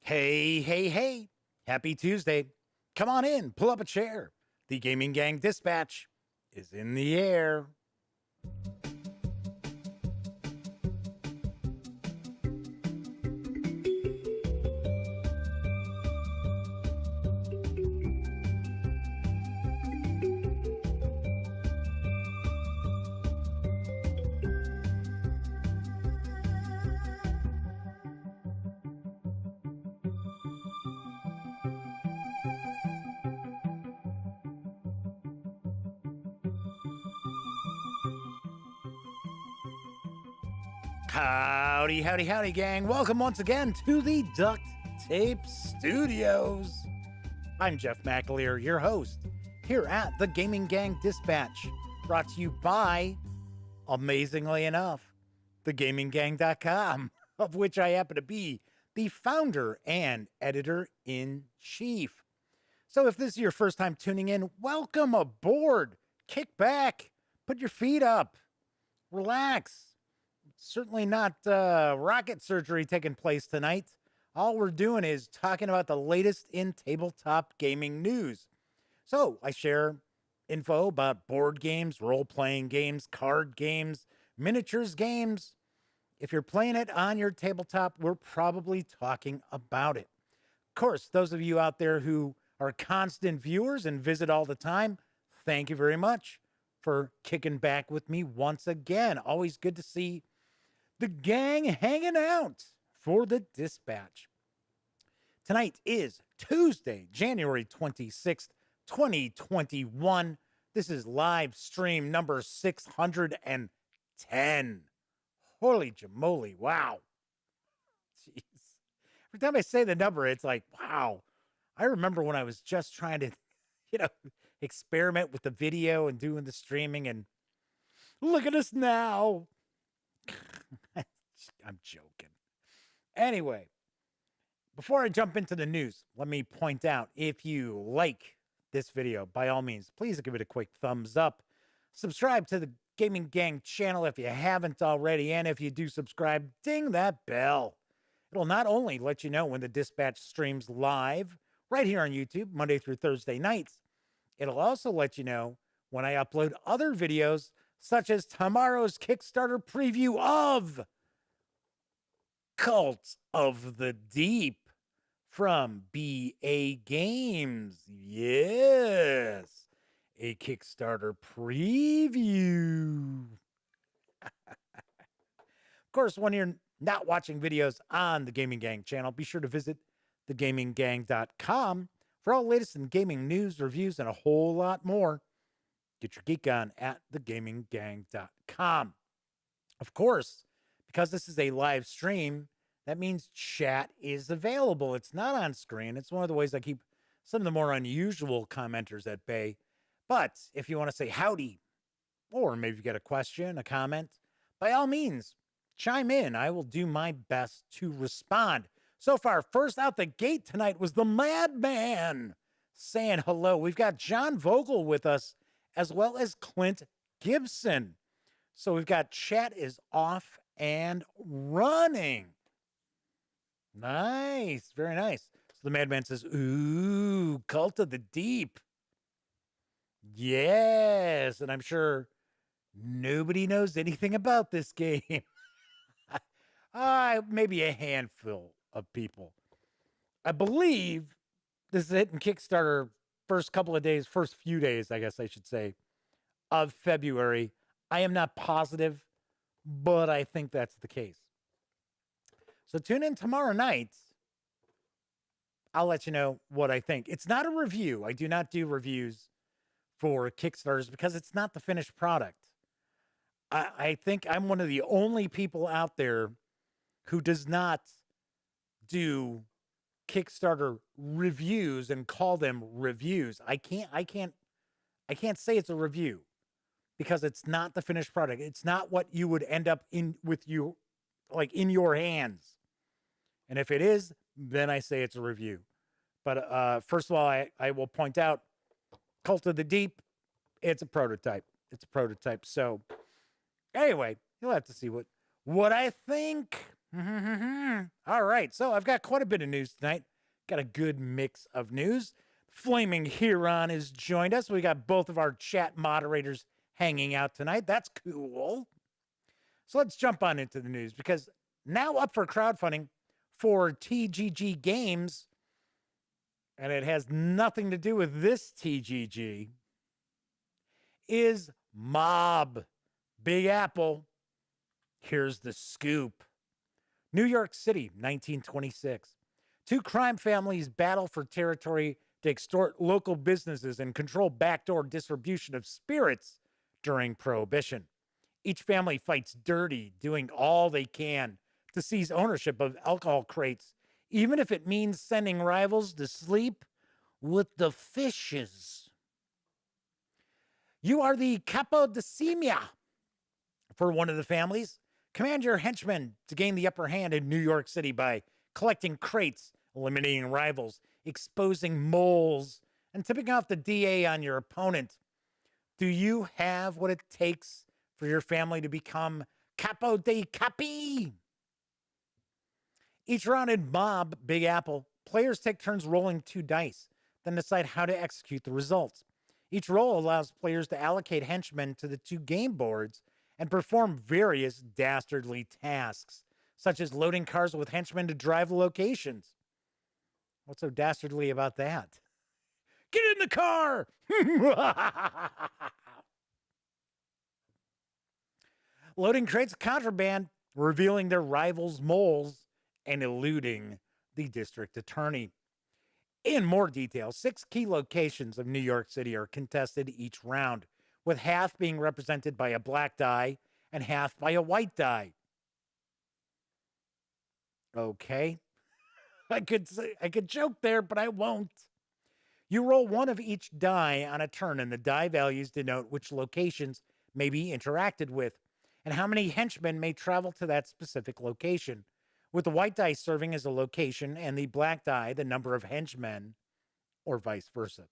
Hey, hey, hey. Happy Tuesday. Come on in, pull up a chair. The Gaming Gang Dispatch is in the air. Howdy, howdy, howdy, gang. Welcome once again to the Duct Tape Studios. I'm Jeff McAleer, your host, here at the Gaming Gang Dispatch, brought to you by, amazingly enough, thegaminggang.com, of which I happen to be the founder and editor-in-chief. So if this is your first time tuning in, welcome aboard. Kick back, put your feet up, relax. Certainly not rocket surgery taking place tonight. All we're doing is talking about the latest in tabletop gaming news. So I share info about board games, role-playing games, card games, miniatures games. If you're playing it on your tabletop, we're probably talking about it. Of course, those of you out there who are constant viewers and visit all the time, thank you very much for kicking back with me once again. Always good to see the gang hanging out for the dispatch. Tonight is Tuesday, January 26th, 2021. This is live stream number 610. Holy jamoly, wow. Jeez. Every time I say the number, it's like, wow. I remember when I was just trying to, experiment with the video and doing the streaming, and look at us now. I'm joking. Anyway, before I jump into the news, let me point out, if you like this video, by all means, please give it a quick thumbs up. Subscribe to the Gaming Gang channel if you haven't already, and if you do subscribe, ding that bell. It'll not only let you know when the dispatch streams live right here on YouTube, Monday through Thursday nights, it'll also let you know when I upload other videos, such as tomorrow's Kickstarter preview of Cult of the Deep from BA Games. Yes, a Kickstarter preview. Of course, when you're not watching videos on the Gaming Gang channel, be sure to visit thegaminggang.com for all the latest in gaming news, reviews, and a whole lot more. Get your geek on at thegaminggang.com. Of course, because this is a live stream, that means chat is available. It's not on screen. It's one of the ways I keep some of the more unusual commenters at bay. But if you want to say howdy, or maybe you got a question, a comment, by all means, chime in. I will do my best to respond. So far, first out the gate tonight was the Madman saying hello. We've got John Vogel with us, as well as Clint Gibson. So we've got chat is off and running. Nice. Very nice. So the Madman says, ooh, Cult of the Deep. Yes. And I'm sure nobody knows anything about this game. Maybe a handful of people. I believe this is hitting Kickstarter first few days, I guess I should say, of February. I am not positive, but I think that's the case. So tune in tomorrow night. I'll let you know what I think. It's not a review. I do not do reviews for Kickstarters because it's not the finished product. I think I'm one of the only people out there who does not do Kickstarter reviews and call them reviews. I can't say it's a review because it's not the finished product. It's not what you would end up in with you, like in your hands. And if it is, then I say it's a review. But first of all, I will point out Cult of the Deep, it's a prototype. It's a prototype. So anyway, you'll have to see what I think. All right, so I've got quite a bit of news tonight. Got a good mix of news. Flaming Huron has joined us. We got both of our chat moderators hanging out tonight. That's cool. So let's jump on into the news because now up for crowdfunding for TGG Games, and it has nothing to do with this TGG, is Mob. Big Apple. Here's the scoop. New York City, 1926. Two crime families battle for territory to extort local businesses and control backdoor distribution of spirits during Prohibition. Each family fights dirty, doing all they can to seize ownership of alcohol crates, even if it means sending rivals to sleep with the fishes. You are the capo de semia for one of the families. Command your henchmen to gain the upper hand in New York City by collecting crates, eliminating rivals, exposing moles, and tipping off the DA on your opponent. Do you have what it takes for your family to become capo de capi? Each round in Mob Big Apple, players take turns rolling 2 dice, then decide how to execute the results. Each roll allows players to allocate henchmen to the 2 game boards and perform various dastardly tasks, such as loading cars with henchmen to drive locations. What's so dastardly about that? Get in the car! Loading crates of contraband, revealing their rivals' moles, and eluding the district attorney. In more detail, 6 key locations of New York City are contested each round, with half being represented by a black die and half by a white die. Okay. I could joke there, but I won't. You roll 1 of each die on a turn, and the die values denote which locations may be interacted with and how many henchmen may travel to that specific location, with the white die serving as a location and the black die the number of henchmen, or vice versa.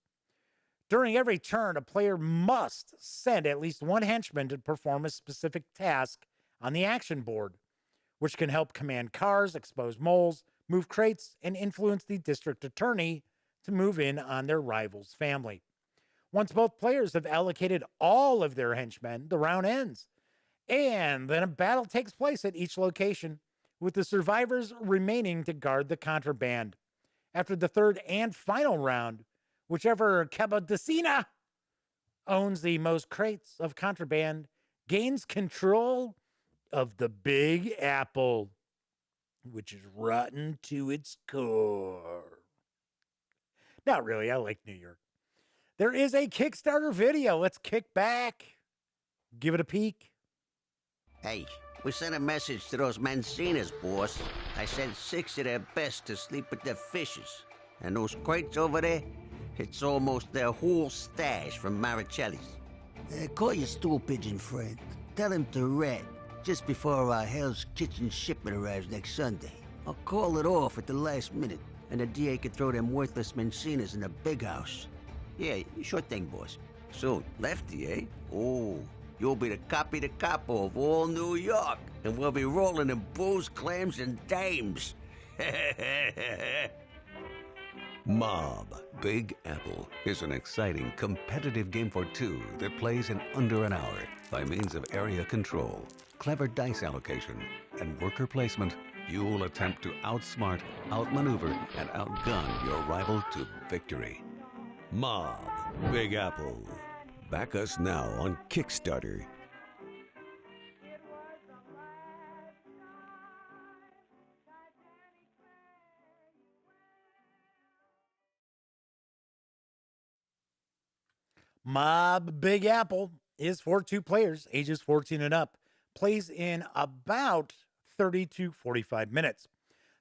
During every turn, a player must send at least 1 henchman to perform a specific task on the action board, which can help command cars, expose moles, move crates, and influence the district attorney to move in on their rival's family. Once both players have allocated all of their henchmen, the round ends, and then a battle takes place at each location, with the survivors remaining to guard the contraband. After the 3rd and final round, whichever Capodicina owns the most crates of contraband gains control of the Big Apple, which is rotten to its core. Not really. I like New York. There is a Kickstarter video. Let's kick back. Give it a peek. Hey, we sent a message to those Mancinas, boss. I sent 6 of their best to sleep with their fishes. And those crates over there, it's almost their whole stash from Mariucci's. Call your stool pigeon friend. Tell him to red, just before our Hell's Kitchen shipment arrives next Sunday. I'll call it off at the last minute, and the DA can throw them worthless Mancinas in the big house. Yeah, sure thing, boss. So, Lefty, eh? Oh, you'll be the copy de capo of all New York, and we'll be rolling in booze, clams, and dames. Mob Big Apple is an exciting, competitive game for 2 that plays in under an hour by means of area control, clever dice allocation, and worker placement. You'll attempt to outsmart, outmaneuver, and outgun your rival to victory. Mob Big Apple. Back us now on Kickstarter. Mob Big Apple is for 2 players, ages 14 and up. Plays in about 30 to 45 minutes.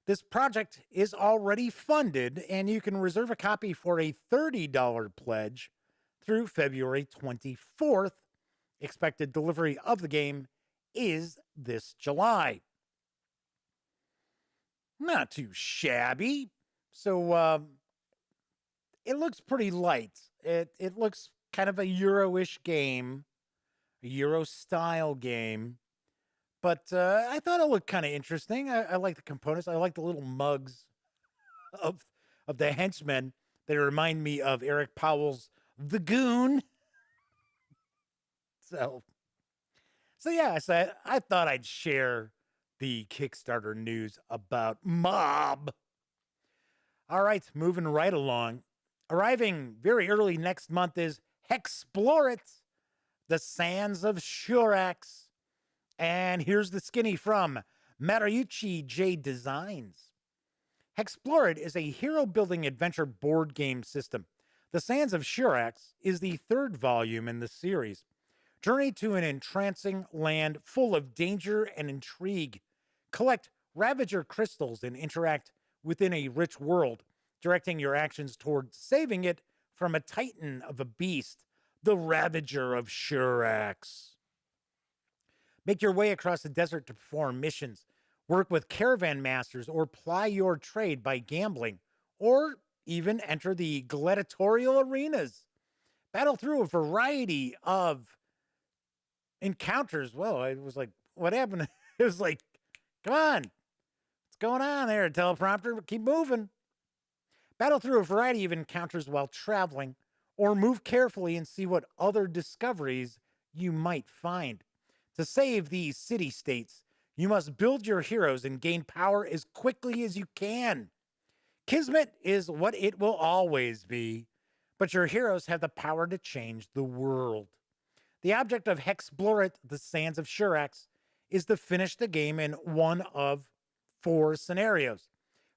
This project is already funded, and you can reserve a copy for a $30 pledge through February 24th. Expected delivery of the game is this July. Not too shabby. So it looks pretty light. It looks kind of a Euro-ish game, a Euro-style game. But I thought it looked kind of interesting. I like the components. I like the little mugs of the henchmen. They remind me of Eric Powell's The Goon. So yeah, so I thought I'd share the Kickstarter news about Mob. All right, moving right along. Arriving very early next month is Hexplorit, The Sands of Shurax. And here's the skinny from Mariucci J Designs. Hexplorit is a hero building adventure board game system. The Sands of Shurax is the third volume in the series. Journey to an entrancing land full of danger and intrigue. Collect Ravager crystals and interact within a rich world, directing your actions toward saving it from a titan of a beast, the Ravager of Shurax. Make your way across the desert to perform missions, work with caravan masters, or ply your trade by gambling, or even enter the gladiatorial arenas. Battle through a variety of encounters. Well, I was like, what happened? It was like, come on, what's going on there, teleprompter? Keep moving. Battle through a variety of encounters while traveling, or move carefully and see what other discoveries you might find. To save these city states, you must build your heroes and gain power as quickly as you can. Kismet is what it will always be, but your heroes have the power to change the world. The object of Hexplorit, The Sands of Shurax, is to finish the game in one of 4 scenarios.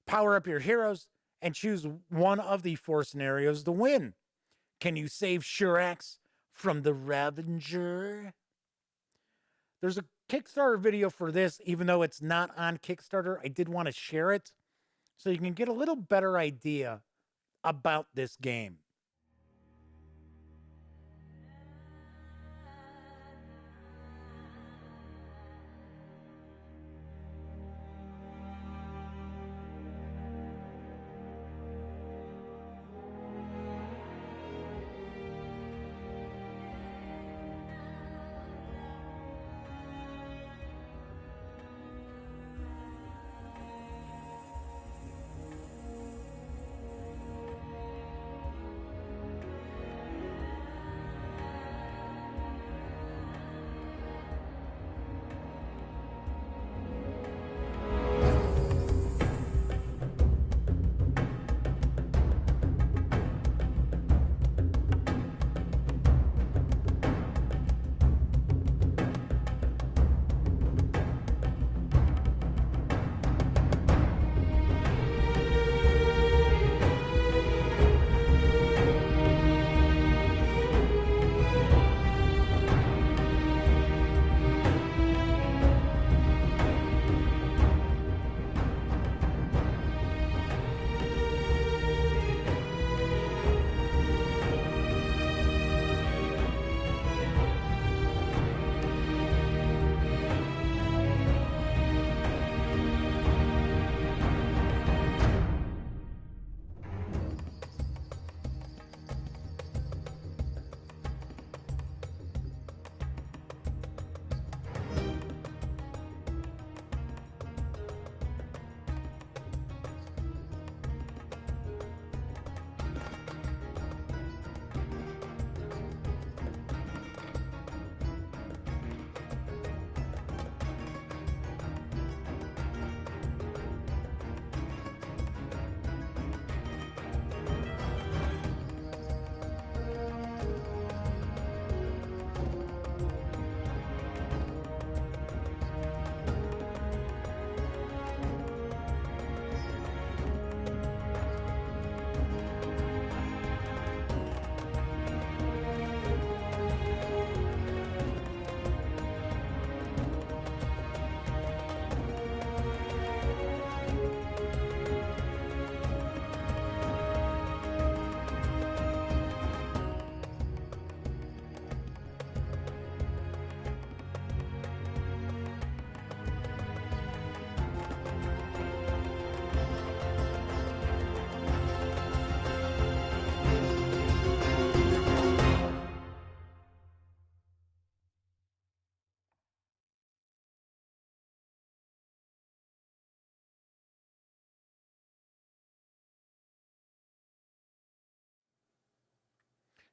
Power up your heroes and choose one of the 4 scenarios to win. Can you save Shurax from the Ravager? There's a Kickstarter video for this, even though it's not on Kickstarter. I did want to share it so you can get a little better idea about this game.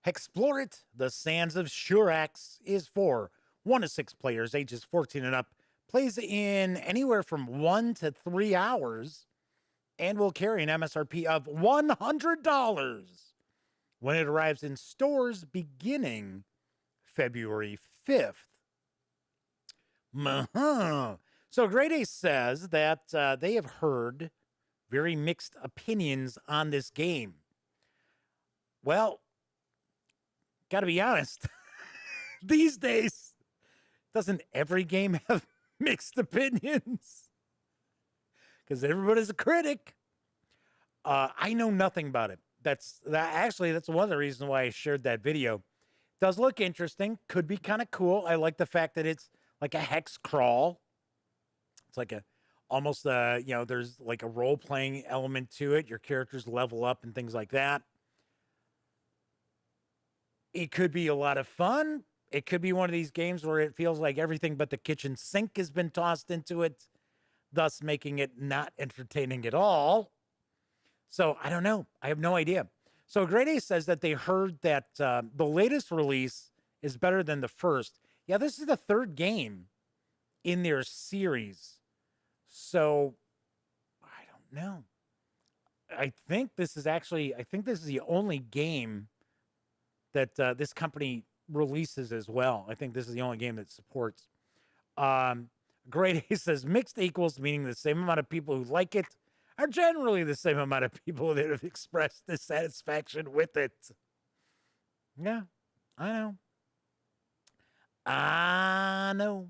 Explore It, The Sands of Shurax is for 1 to 6 players, ages 14 and up, plays in anywhere from 1 to 3 hours, and will carry an MSRP of $100 when it arrives in stores beginning February 5th. So Grade A says that they have heard very mixed opinions on this game. Well, got to be honest, these days, doesn't every game have mixed opinions? Because everybody's a critic. I know nothing about it. That's one of the reasons why I shared that video. Does look interesting. Could be kind of cool. I like the fact that it's like a hex crawl. It's like almost there's like a role-playing element to it. Your characters level up and things like that. It could be a lot of fun. It could be one of these games where it feels like everything but the kitchen sink has been tossed into it, thus making it not entertaining at all. So I don't know. I have no idea. So Grade A says that they heard that the latest release is better than the first. Yeah, this is the third game in their series. So I don't know. I think this is the only game that this company releases as well. I think this is the only game that supports. Grade A says mixed equals, meaning the same amount of people who like it are generally the same amount of people that have expressed dissatisfaction with it. Yeah, I know.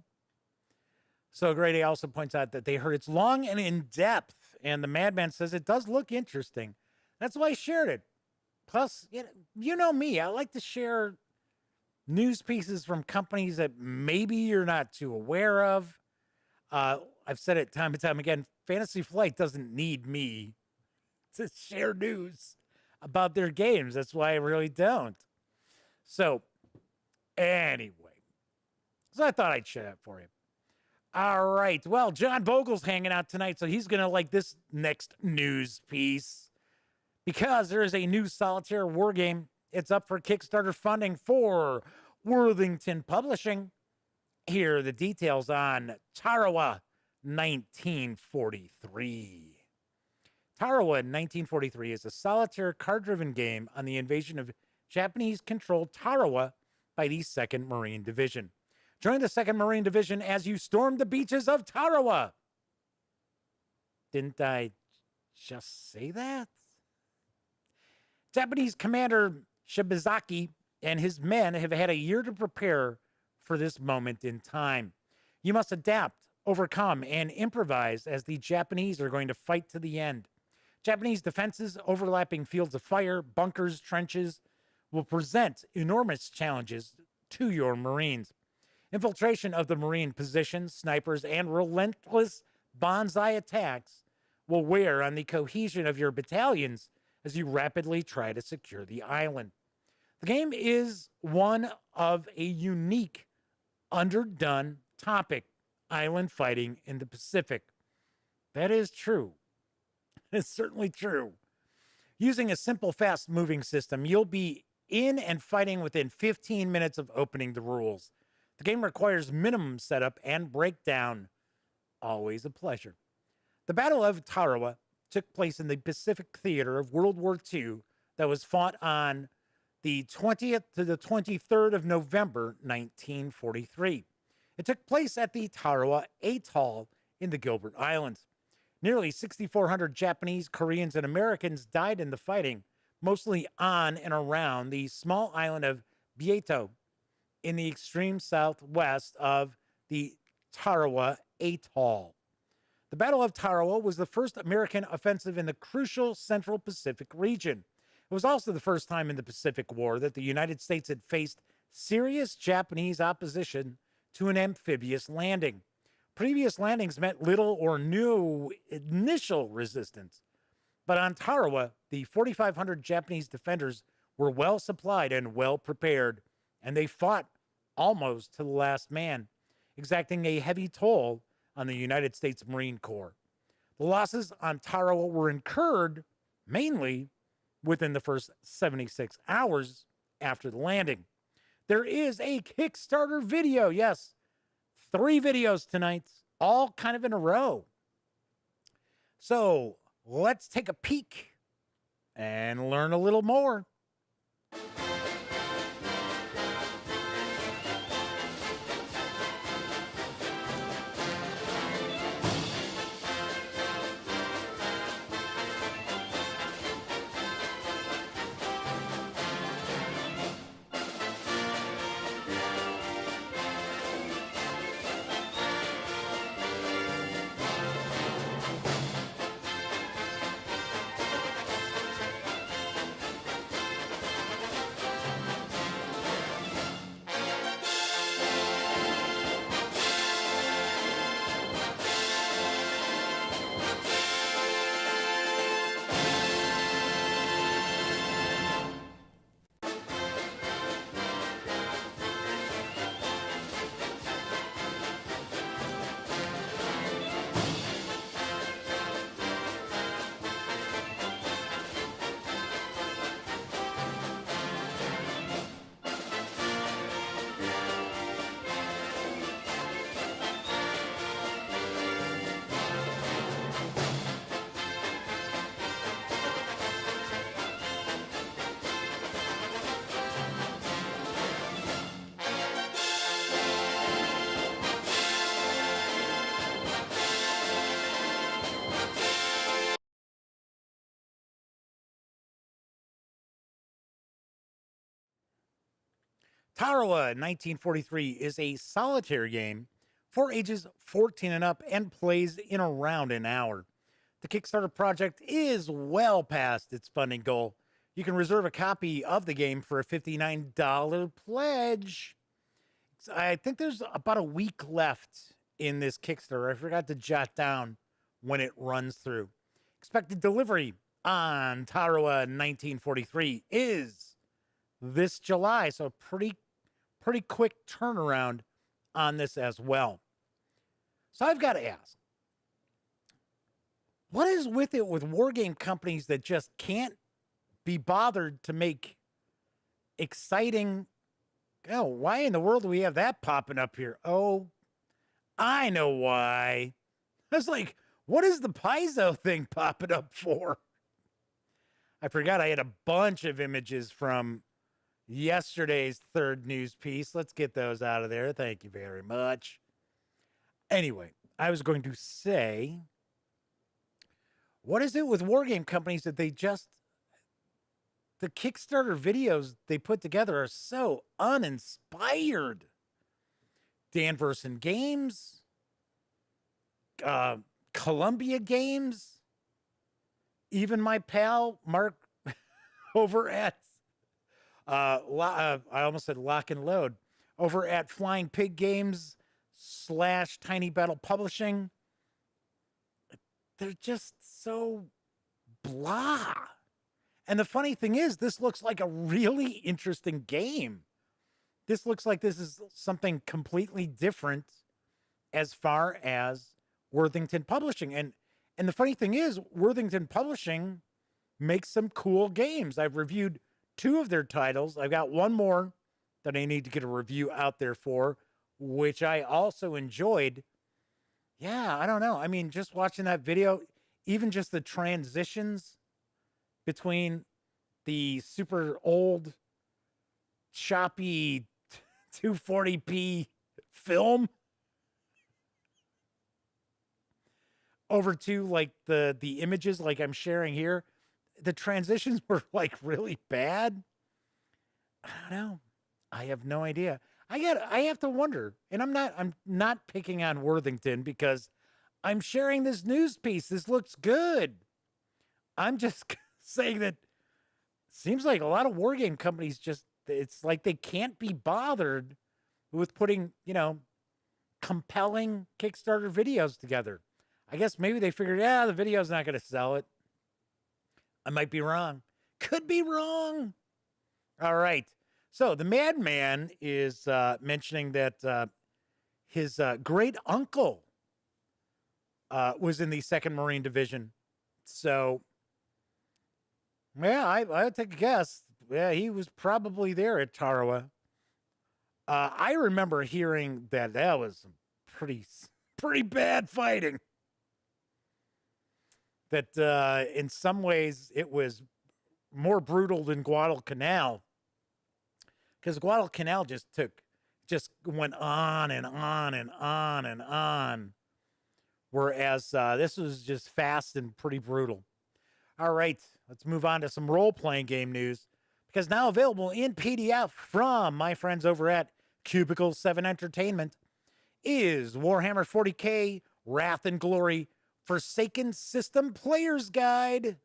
So Grade A also points out that they heard it's long and in-depth, and the Madman says it does look interesting. That's why I shared it. Plus, you know me, I like to share news pieces from companies that maybe you're not too aware of. I've said it time and time again, Fantasy Flight doesn't need me to share news about their games. That's why I really don't. So, anyway. So I thought I'd share that for you. All right. Well, John Vogel's hanging out tonight, so he's going to like this next news piece. Because there is a new solitaire war game. It's up for Kickstarter funding for Worthington Publishing. Here are the details on Tarawa 1943. Tarawa 1943 is a solitaire card-driven game on the invasion of Japanese-controlled Tarawa by the 2nd Marine Division. Join the 2nd Marine Division as you storm the beaches of Tarawa. Didn't I just say that? Japanese Commander Shibazaki and his men have had a year to prepare for this moment in time. You must adapt, overcome, and improvise as the Japanese are going to fight to the end. Japanese defenses, overlapping fields of fire, bunkers, trenches will present enormous challenges to your Marines. Infiltration of the Marine positions, snipers, and relentless bonsai attacks will wear on the cohesion of your battalions as you rapidly try to secure the island. The game is one of a unique, underdone topic, island fighting in the Pacific. That is true. It's certainly true. Using a simple, fast-moving system, you'll be in and fighting within 15 minutes of opening the rules. The game requires minimum setup and breakdown. Always a pleasure. The Battle of Tarawa took place in the Pacific theater of World War II that was fought on the 20th to the 23rd of November, 1943. It took place at the Tarawa Atoll in the Gilbert Islands. Nearly 6,400 Japanese, Koreans, and Americans died in the fighting, mostly on and around the small island of Bieto in the extreme southwest of the Tarawa Atoll. The Battle of Tarawa was the first American offensive in the crucial Central Pacific region. It was also the first time in the Pacific War that the United States had faced serious Japanese opposition to an amphibious landing. Previous landings met little or no initial resistance. But on Tarawa, the 4,500 Japanese defenders were well supplied and well prepared, and they fought almost to the last man, exacting a heavy toll on the United States Marine Corps. The losses on Tarawa were incurred mainly within the first 76 hours after the landing. There is a Kickstarter video. Yes, 3 videos tonight, all kind of in a row. So let's take a peek and learn a little more. Tarawa 1943 is a solitaire game for ages 14 and up and plays in around an hour. The Kickstarter project is well past its funding goal. You can reserve a copy of the game for a $59 pledge. I think there's about a week left in this Kickstarter. I forgot to jot down when it runs through. Expected delivery on Tarawa 1943 is this July, so pretty quick turnaround on this as well. So I've got to ask, what is with it with wargame companies that just can't be bothered to make exciting? Oh, why in the world do we have that popping up here? Oh, I know why. I was like, what is the Paizo thing popping up for? I forgot I had a bunch of images from yesterday's third news piece. Let's get those out of there. Thank you very much. Anyway, I was going to say, what is it with wargame companies that they just, the Kickstarter videos they put together are so uninspired? Danverson Games, Columbia Games, even my pal Mark over at I almost said Lock and Load, over at Flying Pig Games / Tiny Battle Publishing. They're just so blah. And the funny thing is, this looks like a really interesting game. This looks like this is something completely different as far as Worthington Publishing. And the funny thing is, Worthington Publishing makes some cool games. I've reviewed 2 of their titles. I've got one more that I need to get a review out there for, which I also enjoyed. Yeah, I don't know. I mean, just watching that video, even just the transitions between the super old, choppy 240p film over to like the images like I'm sharing here. The transitions were like really bad. I don't know. I have no idea. I have to wonder, and I'm not picking on Worthington because I'm sharing this news piece. This looks good. I'm just saying that seems like a lot of wargame companies just, it's like they can't be bothered with putting, compelling Kickstarter videos together. I guess maybe they figured, the video's not going to sell it. I might be wrong. Could be wrong. All right. So the Madman is mentioning that his great uncle was in the 2nd Marine Division. So, yeah, I'll take a guess. he was probably there at Tarawa. I remember hearing that was some pretty bad fighting. That in some ways it was more brutal than Guadalcanal, because Guadalcanal just went on and on and on and on, whereas this was just fast and pretty brutal. All right, let's move on to some role-playing game news, because now available in PDF from my friends over at Cubicle 7 Entertainment is Warhammer 40K Wrath and Glory Forsaken System Player's Guide.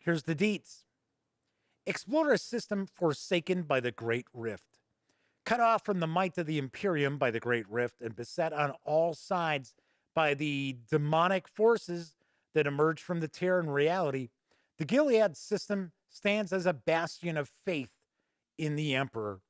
Here's the deets. Explore a system forsaken by the Great Rift. Cut off from the might of the Imperium by the Great Rift and beset on all sides by the demonic forces that emerge from the Terran reality, the Gilead system stands as a bastion of faith in the Emperor.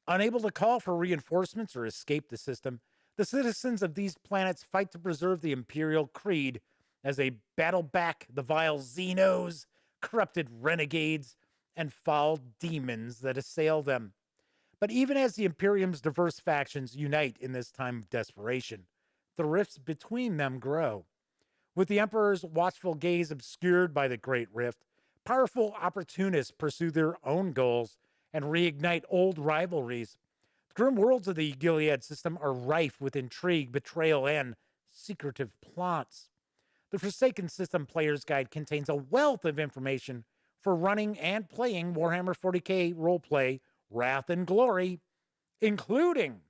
Unable to call for reinforcements or escape the system, the citizens of these planets fight to preserve the Imperial Creed as they battle back the vile Xenos, corrupted renegades, and foul demons that assail them. But even as the Imperium's diverse factions unite in this time of desperation, the rifts between them grow. With the Emperor's watchful gaze obscured by the Great Rift, powerful opportunists pursue their own goals and reignite old rivalries. The grim worlds of the Gilead system are rife with intrigue, betrayal, and secretive plots. The Forsaken System Player's Guide contains a wealth of information for running and playing Warhammer 40K roleplay Wrath and Glory, including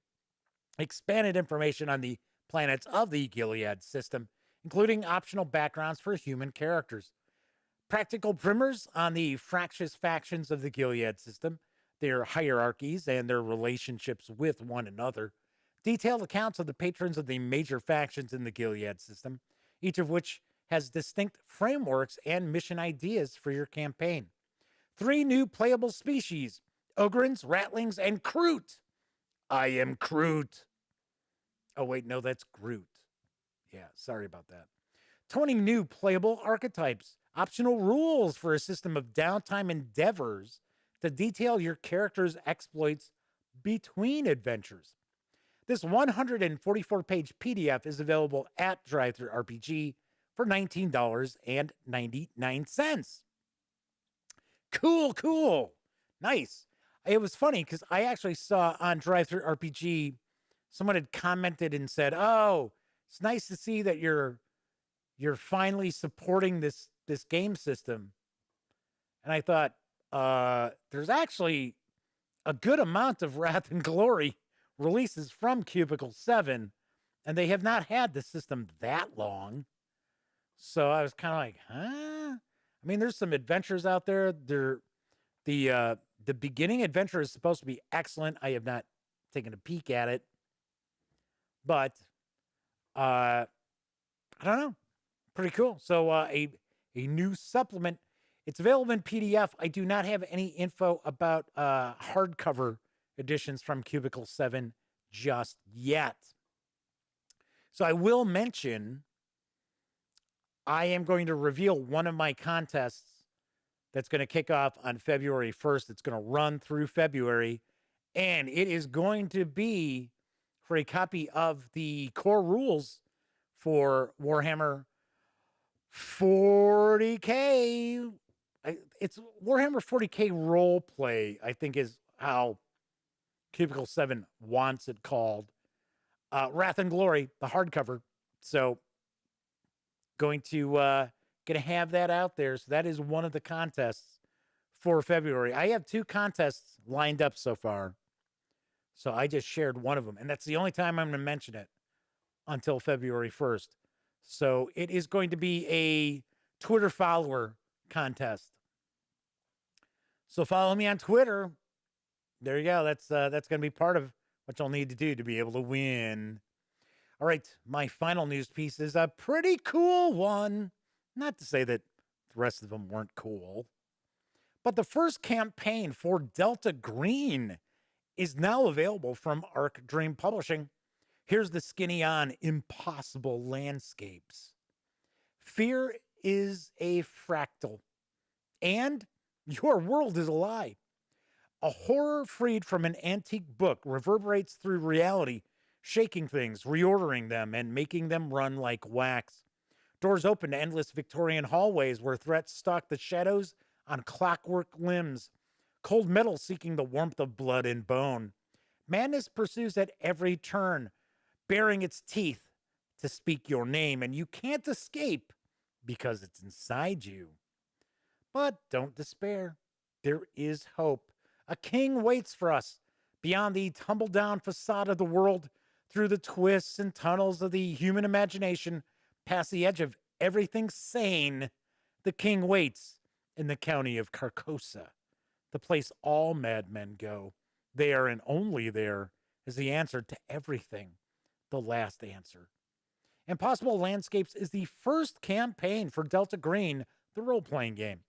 expanded information on the planets of the Gilead system, including optional backgrounds for human characters, practical primers on the fractious factions of the Gilead system, their hierarchies, and their relationships with one another, detailed accounts of the patrons of the major factions in the Gilead system, each of which has distinct frameworks and mission ideas for your campaign. 3 new playable species, Ogrins, Ratlings, and Kroot. I am Kroot. Oh, wait, no, that's Groot. Yeah, sorry about that. 20 new playable archetypes, optional rules for a system of downtime endeavors to detail your character's exploits between adventures. This 144-page PDF is available at Drive-Thru RPG for $19.99. Cool. Nice. It was funny because I actually saw on Drive-Thru RPG, someone had commented and said, "Oh, it's nice to see that you're finally supporting this game system." And I thought, there's actually a good amount of Wrath and Glory releases from Cubicle 7, and they have not had the system that long. So I was kind of like, huh? I mean, there's some adventures out there. The beginning adventure is supposed to be excellent. I have not taken a peek at it, but I don't know. Pretty cool. So a new supplement. It's available in PDF. I do not have any info about hardcover editions from Cubicle 7 just yet. So I will mention I am going to reveal one of my contests that's going to kick off on February 1st. It's going to run through February, and it is going to be for a copy of the core rules for Warhammer 40K. It's Warhammer 40K roleplay, I think is how Cubicle 7 wants it called. Wrath and Glory, the hardcover. So going to have that out there. So that is one of the contests for February. I have 2 contests lined up so far. So I just shared one of them, and that's the only time I'm going to mention it until February 1st. So it is going to be a Twitter follower contest. So follow me on Twitter. There you go. That's going to be part of what you'll need to do to be able to win. All right, my final news piece is a pretty cool one. Not to say that the rest of them weren't cool, but the first campaign for Delta Green is now available from Arc Dream Publishing. Here's the skinny on Impossible Landscapes. Fear is a fractal, and Your world is a lie. A horror freed from an antique book reverberates through reality, shaking things, reordering them, and making them run like wax. Doors open to endless Victorian hallways where threats stalk the shadows on clockwork limbs, cold metal seeking the warmth of blood and bone. Madness pursues at every turn, baring its teeth to speak your name, and you can't escape because it's inside you. But don't despair. There is hope. A king waits for us beyond the tumble down facade of the world, through the twists and tunnels of the human imagination, past the edge of everything sane. The king waits in the county of Carcosa, the place all madmen go. There and only there is the answer to everything, the last answer. Impossible Landscapes is the first campaign for Delta Green, the role playing game.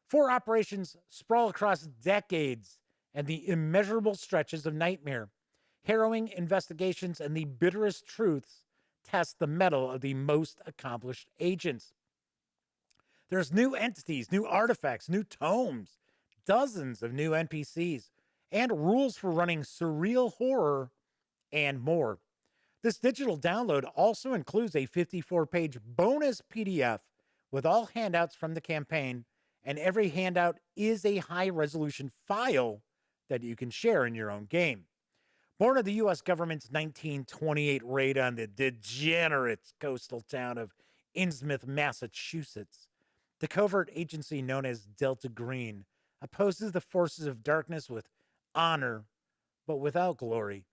4 operations sprawl across decades and the immeasurable stretches of nightmare. Harrowing investigations and the bitterest truths test the mettle of the most accomplished agents. There's new entities, new artifacts, new tomes, dozens of new NPCs, and rules for running surreal horror and more. This digital download also includes a 54-page bonus PDF with all handouts from the campaign, and every handout is a high-resolution file that you can share in your own game. Born of the U.S. government's 1928 raid on the degenerate coastal town of Innsmouth, Massachusetts, the covert agency known as Delta Green opposes the forces of darkness with honor, but without glory.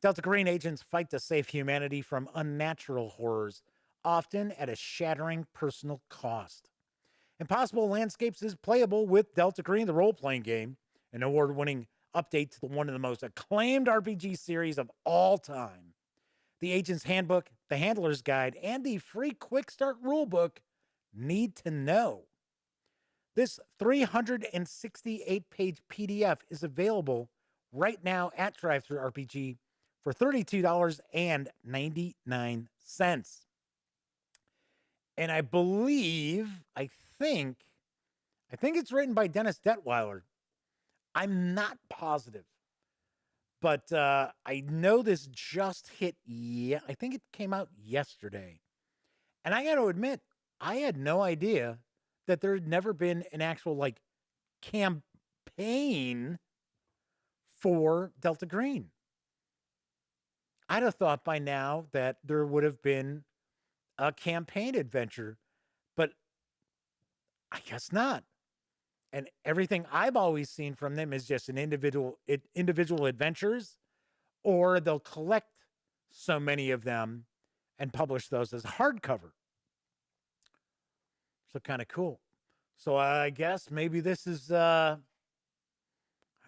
Delta Green agents fight to save humanity from unnatural horrors, often at a shattering personal cost. Impossible Landscapes is playable with Delta Green, the role-playing game, an award-winning update to one of the most acclaimed RPG series of all time. The Agent's Handbook, the Handler's Guide, and the free Quick Start Rulebook need to know. This 368-page PDF is available right now at DriveThruRPG for $32.99. And I think it's written by Dennis Detweiler. I'm not positive, but I know this just hit. Yeah, I think it came out yesterday. And I got to admit, I had no idea that there had never been an actual campaign for Delta Green. I'd have thought by now that there would have been a campaign adventure, but I guess not. And everything I've always seen from them is just an individual adventures, or they'll collect so many of them and publish those as hardcover. So kind of cool. So I guess maybe this is I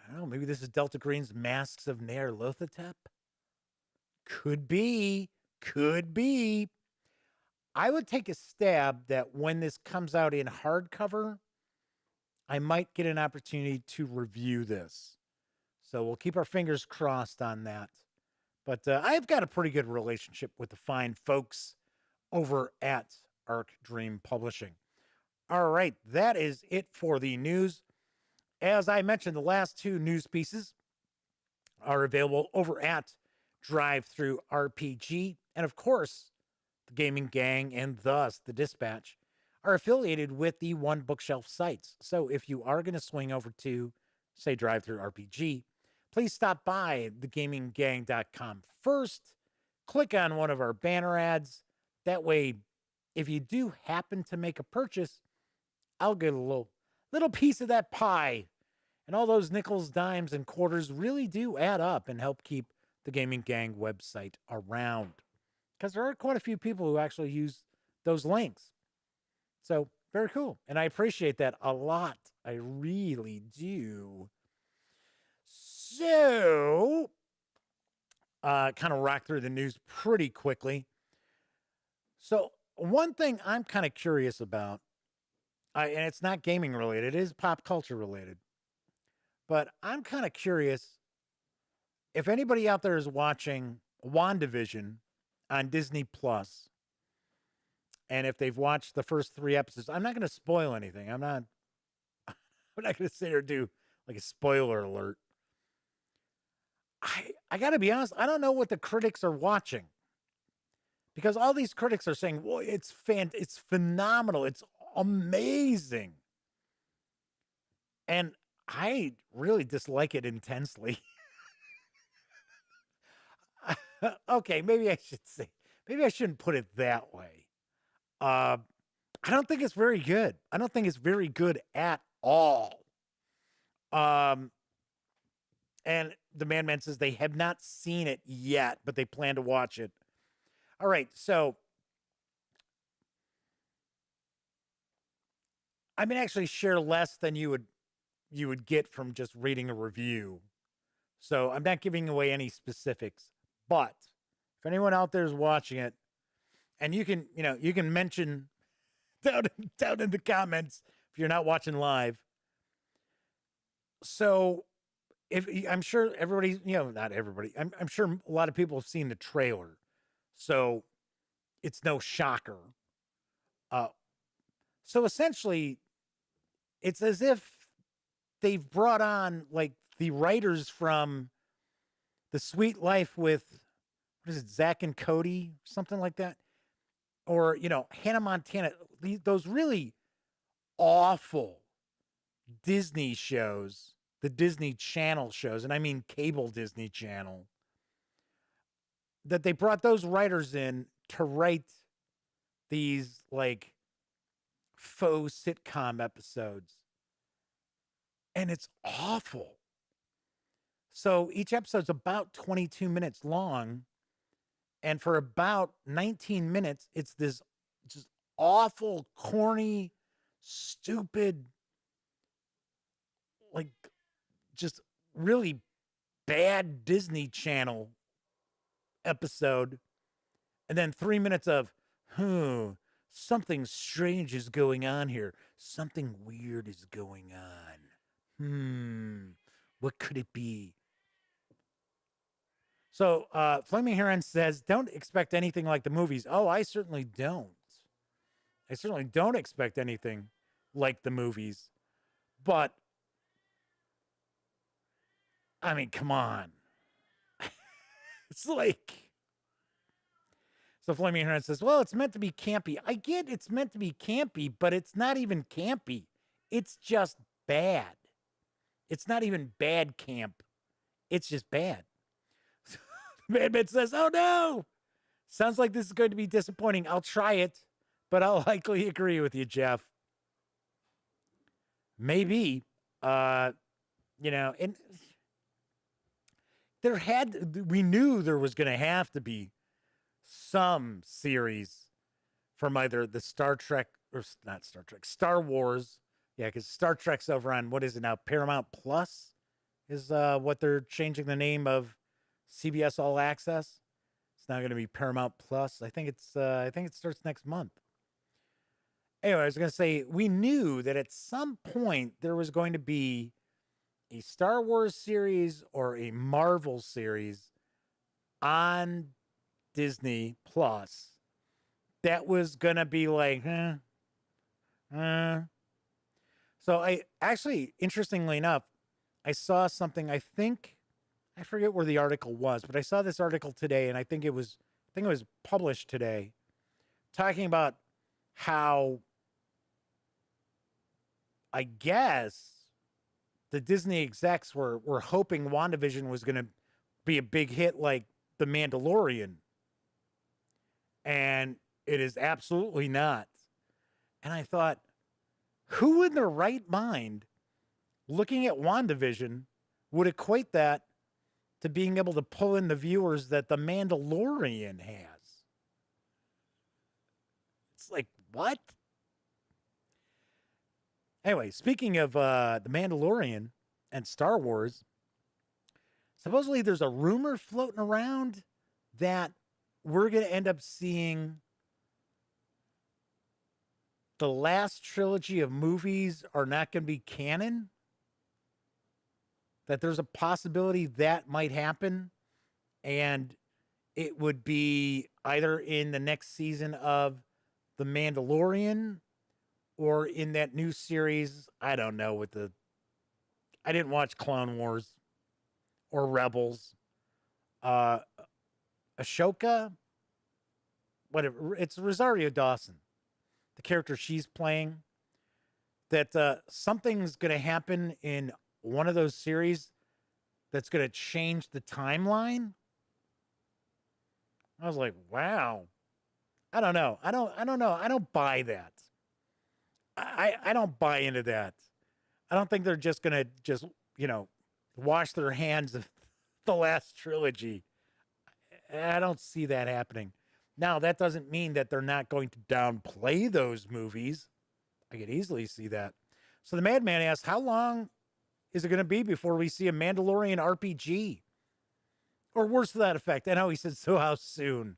don't know, maybe this is Delta Green's Masks of Nyarlathotep. Could be. I would take a stab that when this comes out in hardcover, I might get an opportunity to review this. So we'll keep our fingers crossed on that. But I've got a pretty good relationship with the fine folks over at Arc Dream Publishing. All right, that is it for the news. As I mentioned, the last 2 news pieces are available over at DriveThruRPG. And of course, the Gaming Gang and thus the Dispatch are affiliated with the One Bookshelf sites. So if you are going to swing over to, say, DriveThruRPG, please stop by thegaminggang.com first. Click on one of our banner ads. That way, if you do happen to make a purchase, I'll get a little piece of that pie. And all those nickels, dimes, and quarters really do add up and help keep the Gaming Gang website around. Because there are quite a few people who actually use those links. So, very cool. And I appreciate that a lot. I really do. So, kind of rock through the news pretty quickly. So, one thing I'm kind of curious about, and it's not gaming related, it is pop culture related. But I'm kind of curious if anybody out there is watching WandaVision on Disney Plus, and if they've watched the first 3 episodes. I'm not going to spoil anything. I'm I'm not going to sit here and do like a spoiler alert. I got to be honest, I don't know what the critics are watching. Because all these critics are saying, well, it's phenomenal. It's amazing. And I really dislike it intensely. Okay, maybe I shouldn't put it that way. I don't think it's very good. I don't think it's very good at all. And the Man says they have not seen it yet, but they plan to watch it. All right, so I'm gonna actually share less than you would get from just reading a review. So I'm not giving away any specifics. But if anyone out there is watching it, and you can mention down in the comments if you're not watching live. So I'm sure everybody's, not everybody. I'm sure a lot of people have seen the trailer. So it's no shocker. So essentially, it's as if they've brought on like the writers from The Sweet Life with, what is it, Zach and Cody, something like that, or Hannah Montana. Those really awful Disney shows, the Disney Channel shows, and I mean cable Disney Channel. That they brought those writers in to write these like faux sitcom episodes. And it's awful. So each episode's about 22 minutes long. And for about 19 minutes, it's this just awful, corny, stupid, like just really bad Disney Channel episode. And then 3 minutes of, something strange is going on here. Something weird is going on. What could it be? So Flaming Heron says, don't expect anything like the movies. Oh, I certainly don't. I certainly don't expect anything like the movies. But, I mean, come on. It's like... So Flaming Heron says, well, it's meant to be campy. I get it's meant to be campy, but it's not even campy. It's just bad. It's not even bad camp. It's just bad. Madman says, oh no. Sounds like this is going to be disappointing. I'll try it, but I'll likely agree with you, Jeff. Maybe, and we knew there was going to have to be some series from either the Star Trek or not Star Trek, Star Wars. Yeah, because Star Trek's over on, what is it now? Paramount Plus is what they're changing the name of CBS All Access. It's now going to be Paramount Plus. I think it starts next month. Anyway, I was going to say, we knew that at some point there was going to be a Star Wars series or a Marvel series on Disney Plus that was gonna be like, So I actually, interestingly enough, I saw something. I forget where the article was, but I saw this article today, and I think it was published today, talking about how I guess the Disney execs were hoping WandaVision was gonna be a big hit like The Mandalorian. And it is absolutely not. And I thought, who in their right mind, looking at WandaVision, would equate that to being able to pull in the viewers that The Mandalorian has? It's like, what? Anyway, speaking of The Mandalorian and Star Wars, supposedly there's a rumor floating around that we're going to end up seeing the last trilogy of movies are not going to be canon. That there's a possibility that might happen. And it would be either in the next season of The Mandalorian or in that new series. I don't know what the I didn't watch Clone Wars or Rebels. Uh, Ashoka, whatever. It's Rosario Dawson, the character she's playing. That something's going to happen in one of those series that's going to change the timeline. I was like, wow. I don't know. I don't know. I don't buy that. I don't buy into that. I don't think they're just going to just, wash their hands of the last trilogy. I don't see that happening. Now, that doesn't mean that they're not going to downplay those movies. I could easily see that. So the Madman asks, how long is it going to be before we see a Mandalorian RPG? Or worse to that effect. I know he said, so how soon?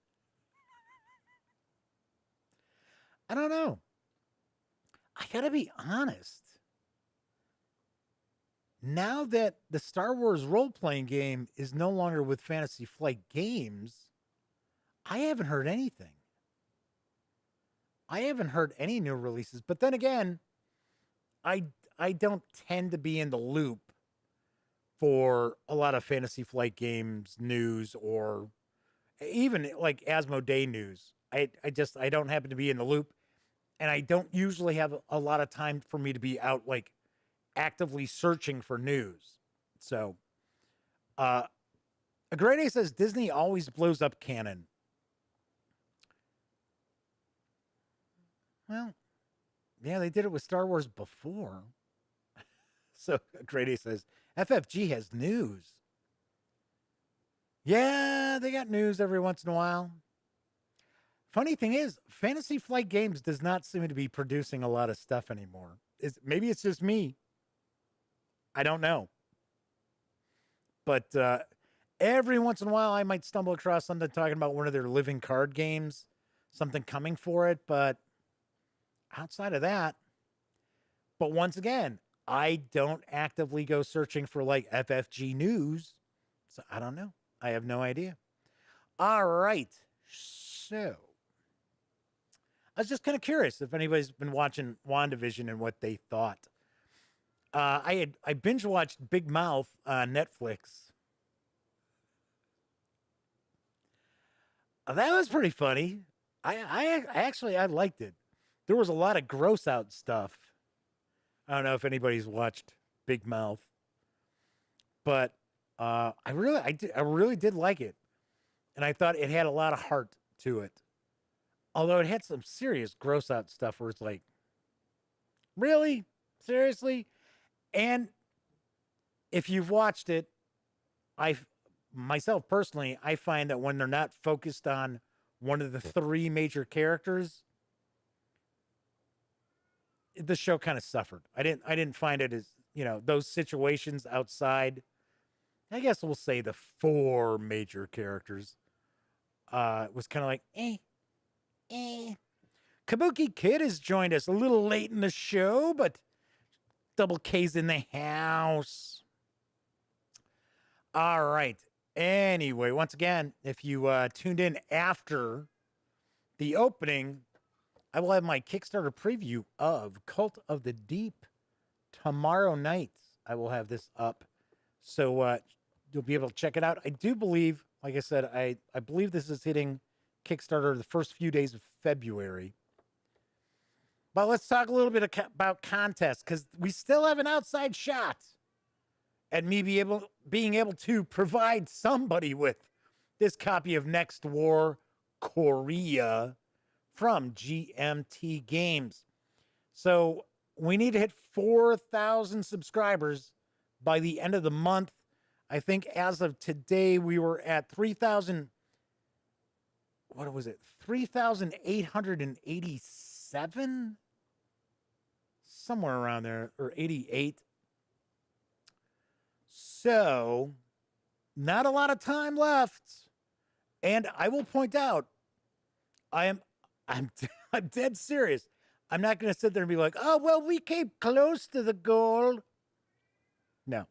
I don't know. I got to be honest. Now that the Star Wars role-playing game is no longer with Fantasy Flight Games, I haven't heard anything. I haven't heard any new releases. But then again, I don't tend to be in the loop for a lot of Fantasy Flight Games news or even like Asmodee news. I don't happen to be in the loop, and I don't usually have a lot of time for me to be out like actively searching for news. So, a Great A says Disney always blows up canon. Well, yeah, they did it with Star Wars before. So Grady says, FFG has news. Yeah, they got news every once in a while. Funny thing is, Fantasy Flight Games does not seem to be producing a lot of stuff anymore. Maybe it's just me. I don't know. But every once in a while, I might stumble across something talking about one of their living card games, something coming for it, but outside of that, but once again, I don't actively go searching for like FFG news. So I don't know. I have no idea. All right. So I was just kind of curious if anybody's been watching WandaVision and what they thought. I binge watched Big Mouth on Netflix. That was pretty funny. I actually liked it. There was a lot of gross out stuff. I don't know if anybody's watched Big Mouth, but I really did like it, and I thought it had a lot of heart to it. Although it had some serious gross out stuff where it's like, really, seriously, and if you've watched it, myself personally, I find that when they're not focused on one of the three major characters, the show kind of suffered. I didn't find it as, those situations outside, I guess we'll say the four major characters, was kind of like, Kabuki Kid has joined us a little late in the show, but Double K's in the house. All right. Anyway, once again, if you tuned in after the opening, I will have my Kickstarter preview of Cult of the Deep tomorrow night. I will have this up, so you'll be able to check it out. I do believe, like I said, I believe this is hitting Kickstarter the first few days of February. But let's talk a little bit about contests, because we still have an outside shot at me being able to provide somebody with this copy of Next War Korea from GMT Games. So we need to hit 4,000 subscribers by the end of the month. I think as of today, we were at 3,000. What was it? 3,887? Somewhere around there, or 88. So, not a lot of time left. And I will point out, I'm dead serious. I'm not going to sit there and be like, oh, well, we came close to the goal. No.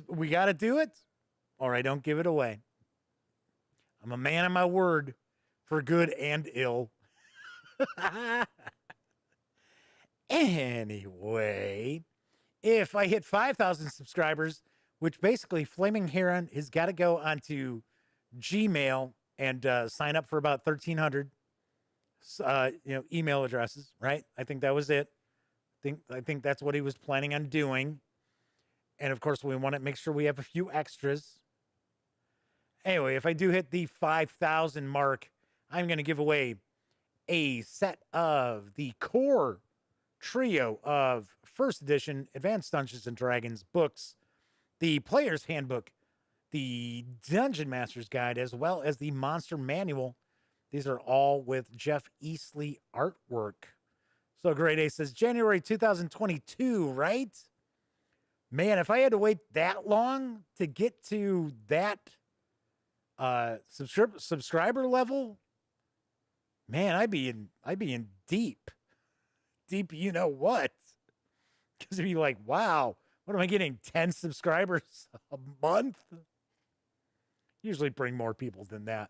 We got to do it, or I don't give it away. I'm a man of my word for good and ill. Anyway, if I hit 5,000 subscribers, which basically Flaming Heron has got to go onto Gmail and sign up for about 1,300 email addresses, right? I think that was it. I think that's what he was planning on doing. And of course, we want to make sure we have a few extras. Anyway, if I do hit the 5,000 mark, I'm going to give away a set of the core trio of first edition Advanced Dungeons and Dragons books, the Player's Handbook, the Dungeon Master's Guide, as well as the Monster Manual. These are all with Jeff Eastley artwork. So Grade A says January 2022, right? Man, if I had to wait that long to get to that subscriber level, man, I'd be in deep, you know what? Because it'd be like, wow, what am I getting? 10 subscribers a month? Usually bring more people than that.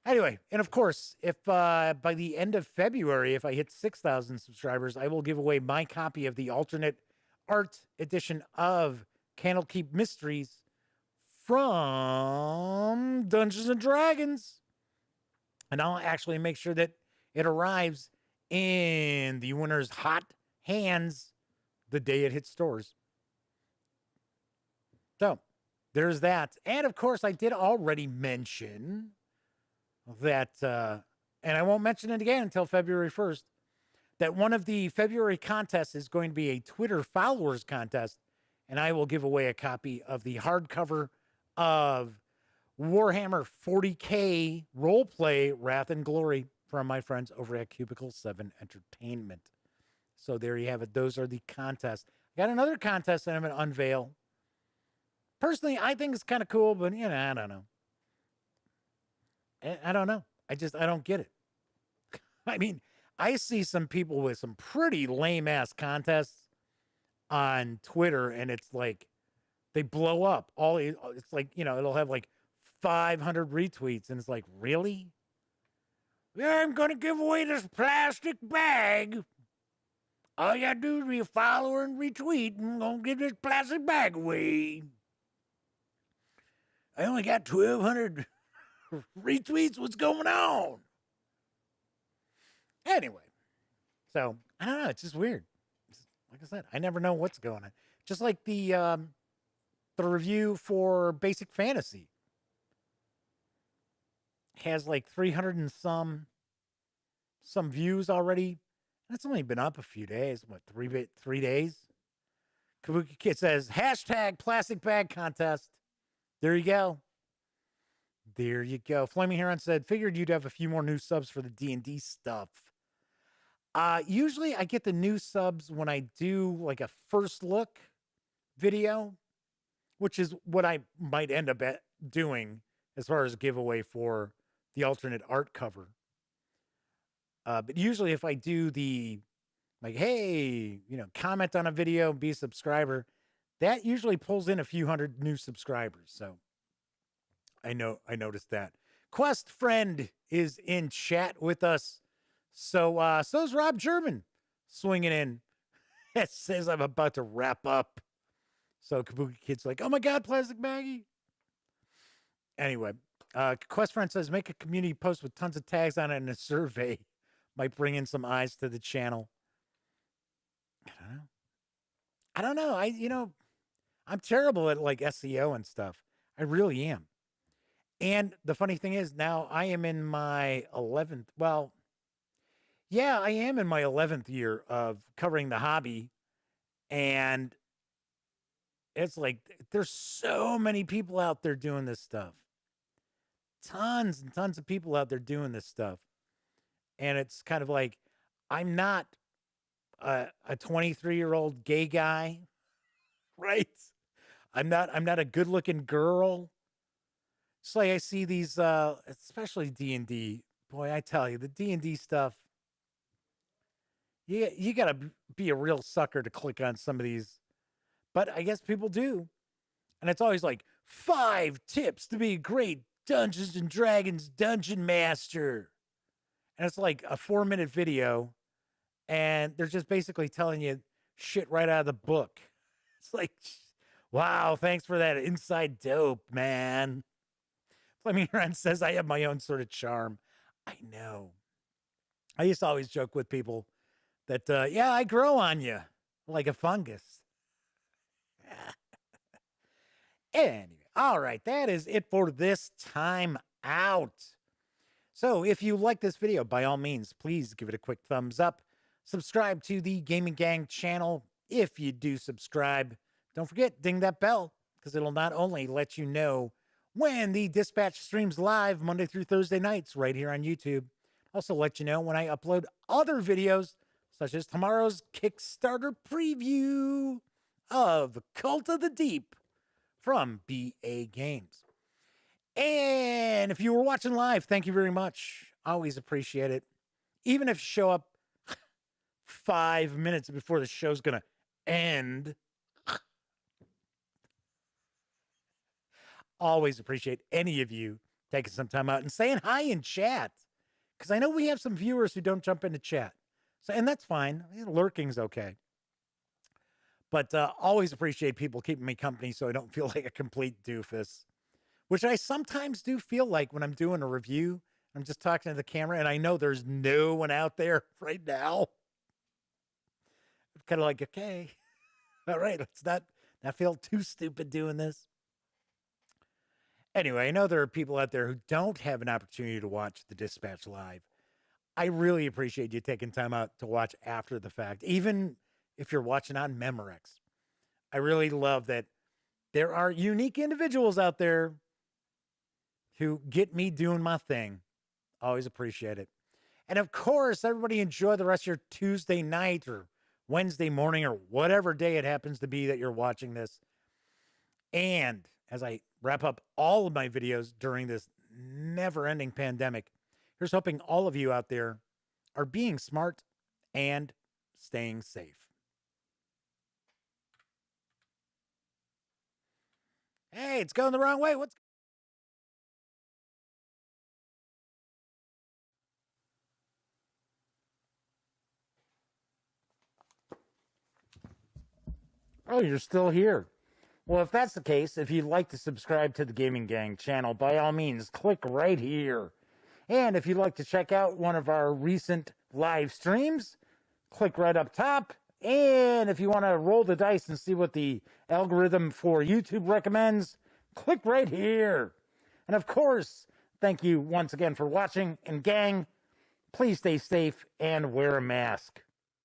Anyway, and of course, if by the end of February, if I hit 6,000 subscribers, I will give away my copy of the alternate art edition of Candlekeep Mysteries from Dungeons and Dragons. And I'll actually make sure that it arrives in the winner's hot hands the day it hits stores. So there's that. And of course, I did already mention that, and I won't mention it again until February 1st, that one of the February contests is going to be a Twitter followers contest, and I will give away a copy of the hardcover of Warhammer 40K roleplay Wrath and Glory from my friends over at Cubicle 7 Entertainment. So there you have it. Those are the contests. I got another contest that I'm going to unveil. Personally, I think it's kind of cool, but, I don't know. I don't know. I don't get it. I mean, I see some people with some pretty lame-ass contests on Twitter, and it's like they blow up. It's like, it'll have like 500 retweets, and it's like, really? Yeah, I'm going to give away this plastic bag. All you got to do is be a follower and retweet, and I'm going to give this plastic bag away. I only got 1,200 retweets. What's going on? Anyway, so I don't know. It's just weird. Like I said, I never know what's going on. Just like the review for Basic Fantasy has like 300 and some views already. That's only been up a few days. What, 3 days? Kabuki Kid says hashtag plastic bag contest. There you go. There you go. Flaming Heron said, figured you'd have a few more new subs for the D&D stuff. Usually I get the new subs when I do like a first look video, which is what I might end up doing as far as a giveaway for the alternate art cover. But usually if I do the, like, hey, comment on a video, be a subscriber, that usually pulls in a few hundred new subscribers. So I noticed that. Quest Friend is in chat with us. So's Rob German swinging in. It says I'm about to wrap up. So Kabuki Kid's like, oh my God, Plastic Maggie. Anyway, Quest Friend says, make a community post with tons of tags on it and a survey. Might bring in some eyes to the channel. I don't know. I'm terrible at like SEO and stuff. I really am. And the funny thing is now I am in my 11th. Well, yeah, I am in my 11th year of covering the hobby. And it's like, there's so many people out there doing this stuff. Tons and tons of people out there doing this stuff. And it's kind of like, I'm not a 23-year-old gay guy, right? I'm not a good-looking girl. It's like I see these, especially D&D. Boy, I tell you, the D&D stuff, you got to be a real sucker to click on some of these. But I guess people do. And it's always like, 5 tips to be a great Dungeons and Dragons Dungeon Master. And it's like a 4-minute video. And they're just basically telling you shit right out of the book. It's like, wow, thanks for that inside dope, man. Fleming Run says, I have my own sort of charm. I know. I used to always joke with people that, yeah, I grow on you like a fungus. Anyway, all right, that is it for this time out. So if you like this video, by all means, please give it a quick thumbs up. Subscribe to the Gaming Gang channel. If you do subscribe, don't forget, ding that bell, because it'll not only let you know when the Dispatch streams live Monday through Thursday nights right here on YouTube, also let you know when I upload other videos, such as tomorrow's Kickstarter preview of Cult of the Deep from BA Games. And if you were watching live, thank you very much. Always appreciate it. Even if you show up 5 minutes before the show's going to end, always appreciate any of you taking some time out and saying hi in chat. Because I know we have some viewers who don't jump into chat. So, and that's fine. Lurking's okay. But always appreciate people keeping me company so I don't feel like a complete doofus, which I sometimes do feel like when I'm doing a review. I'm just talking to the camera, and I know there's no one out there right now. I'm kind of like, okay, all right, let's not feel too stupid doing this. Anyway, I know there are people out there who don't have an opportunity to watch the Dispatch live. I really appreciate you taking time out to watch after the fact, even if you're watching on Memorex. I really love that there are unique individuals out there who get me doing my thing. Always appreciate it. And of course, everybody enjoy the rest of your Tuesday night or Wednesday morning or whatever day it happens to be that you're watching this. And as I wrap up all of my videos during this never-ending pandemic, here's hoping all of you out there are being smart and staying safe. Hey, it's going the wrong way. What's Oh, you're still here. Well, if that's the case, if you'd like to subscribe to the Gaming Gang channel, by all means, click right here. And if you'd like to check out one of our recent live streams, click right up top. And if you want to roll the dice and see what the algorithm for YouTube recommends, click right here. And of course, thank you once again for watching. And gang, please stay safe and wear a mask.